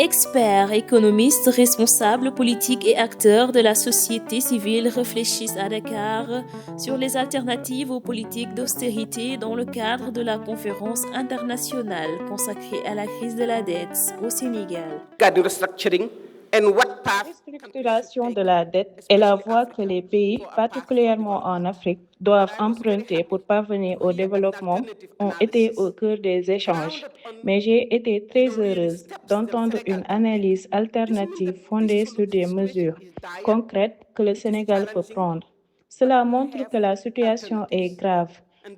Experts, économistes, responsables politiques et acteurs de la société civile réfléchissent à Dakar sur les alternatives aux politiques d'austérité dans le cadre de la conférence internationale consacrée à la crise de la dette au Sénégal. La restructuration de la dette est la voie que les pays, particulièrement en Afrique, doivent emprunter pour parvenir au développement ont été au cœur des échanges. Mais j'ai été très heureuse d'entendre une analyse alternative fondée sur des mesures concrètes que le Sénégal peut prendre. Cela montre que la situation est grave,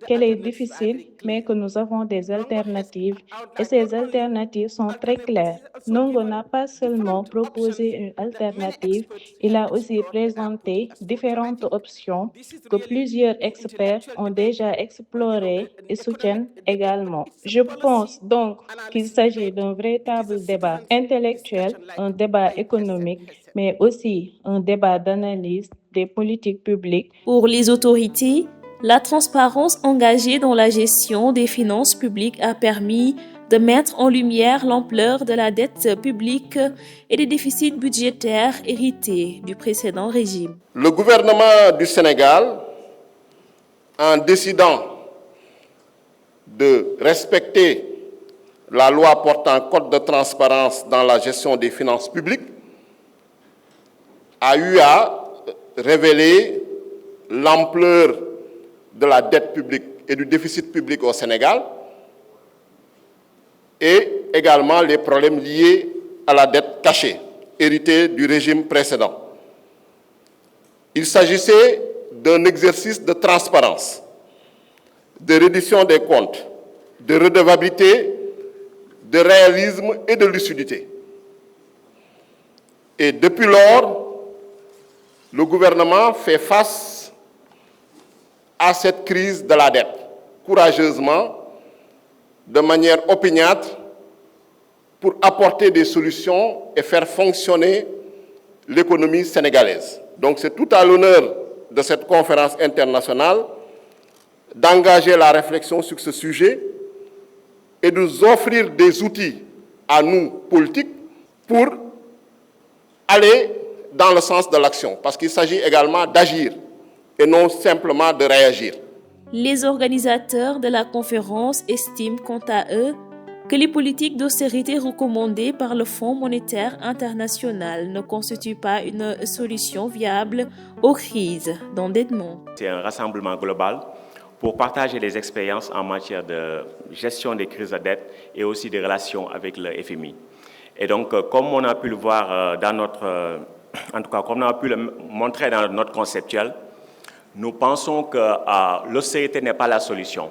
qu'elle est difficile, mais que nous avons des alternatives et ces alternatives sont très claires. Nongo n'a pas seulement proposé une alternative, il a aussi présenté différentes options que plusieurs experts ont déjà explorées et soutiennent également. Je pense donc qu'il s'agit d'un véritable débat intellectuel, un débat économique, mais aussi un débat d'analyse des politiques publiques. Pour les autorités, la transparence engagée dans la gestion des finances publiques a permis de mettre en lumière l'ampleur de la dette publique et des déficits budgétaires hérités du précédent régime. Le gouvernement du Sénégal, en décidant de respecter la loi portant code de transparence dans la gestion des finances publiques, a eu à révéler l'ampleur de la dette publique et du déficit public au Sénégal et également les problèmes liés à la dette cachée, héritée du régime précédent. Il s'agissait d'un exercice de transparence, de reddition des comptes, de redevabilité, de réalisme et de lucidité. Et depuis lors, le gouvernement fait face à cette crise de la dette, courageusement, de manière opiniâtre, pour apporter des solutions et faire fonctionner l'économie sénégalaise. Donc c'est tout à l'honneur de cette conférence internationale d'engager la réflexion sur ce sujet et de nous offrir des outils à nous, politiques, pour aller dans le sens de l'action, parce qu'il s'agit également d'agir et non simplement de réagir. Les organisateurs de la conférence estiment quant à eux que les politiques d'austérité recommandées par le Fonds monétaire international ne constituent pas une solution viable aux crises d'endettement. C'est un rassemblement global pour partager les expériences en matière de gestion des crises de dette et aussi des relations avec le FMI. Et donc, comme on a pu le voir dans notre... En tout cas, comme on a pu le montrer dans notre note conceptuelle, nous pensons que l'austérité n'est pas la solution.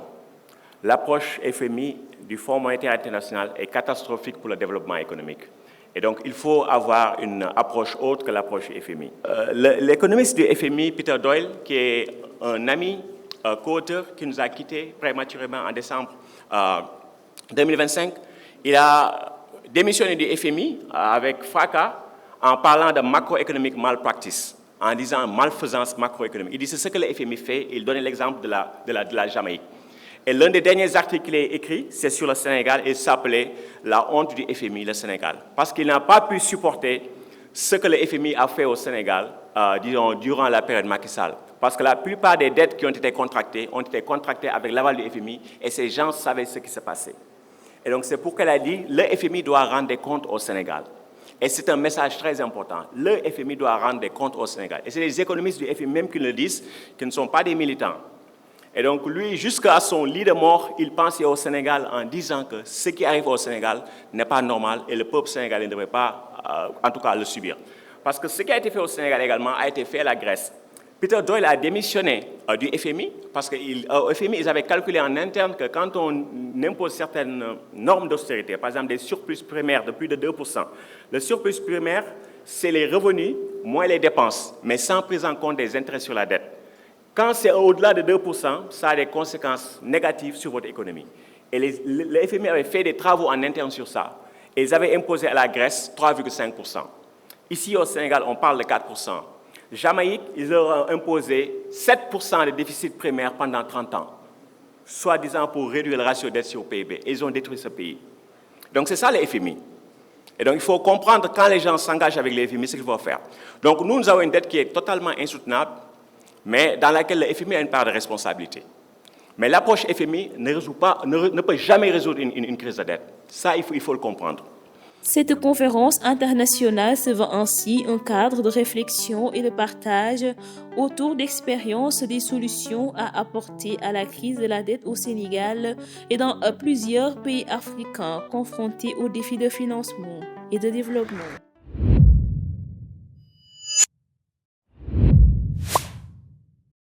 L'approche FMI du Fonds monétaire international est catastrophique pour le développement économique. Et donc, il faut avoir une approche autre que l'approche FMI. L'économiste du FMI, Peter Doyle, qui est un ami co-auteur qui nous a quittés prématurément en décembre 2025, il a démissionné du FMI avec fracas en parlant de macroéconomique malpractice, en disant malfaisance macroéconomique. Il dit c'est ce que le FMI fait, il donnait l'exemple de la Jamaïque. Et l'un des derniers articles qu'il a écrit, c'est sur le Sénégal, et s'appelait « La honte du FMI, le Sénégal ». Parce qu'il n'a pas pu supporter ce que le FMI a fait au Sénégal durant la période Macky Sall. Parce que la plupart des dettes qui ont été contractées avec l'aval du FMI, et ces gens savaient ce qui se passait. Et donc c'est pourquoi elle a dit « Le FMI doit rendre des comptes au Sénégal ». Et c'est un message très important. Le FMI doit rendre des comptes au Sénégal. Et c'est les économistes du FMI même qui le disent, qui ne sont pas des militants. Et donc lui, jusqu'à son lit de mort, il pensait au Sénégal en disant que ce qui arrive au Sénégal n'est pas normal et le peuple sénégalais ne devrait pas, en tout cas, le subir. Parce que ce qui a été fait au Sénégal également a été fait à la Grèce. Peter Doyle a démissionné du FMI parce qu'au FMI, ils avaient calculé en interne que quand on impose certaines normes d'austérité, par exemple des surplus primaires de plus de 2%, le surplus primaire, c'est les revenus moins les dépenses, mais sans prise en compte des intérêts sur la dette. Quand c'est au-delà de 2%, ça a des conséquences négatives sur votre économie. Et le FMI avait fait des travaux en interne sur ça. Et ils avaient imposé à la Grèce 3,5%. Ici au Sénégal, on parle de 4%. Jamaïque, ils leur ont imposé 7% de déficit primaire pendant 30 ans, soi-disant pour réduire le ratio dette sur PIB. Et ils ont détruit ce pays. Donc c'est ça le FMI. Et donc, il faut comprendre quand les gens s'engagent avec les FMI, ce qu'il faut faire. Donc, nous avons une dette qui est totalement insoutenable, mais dans laquelle le FMI a une part de responsabilité. Mais l'approche FMI ne peut jamais résoudre une crise de dette. Ça, il faut le comprendre. Cette conférence internationale se veut ainsi un cadre de réflexion et de partage autour d'expériences des solutions à apporter à la crise de la dette au Sénégal et dans plusieurs pays africains confrontés aux défis de financement et de développement.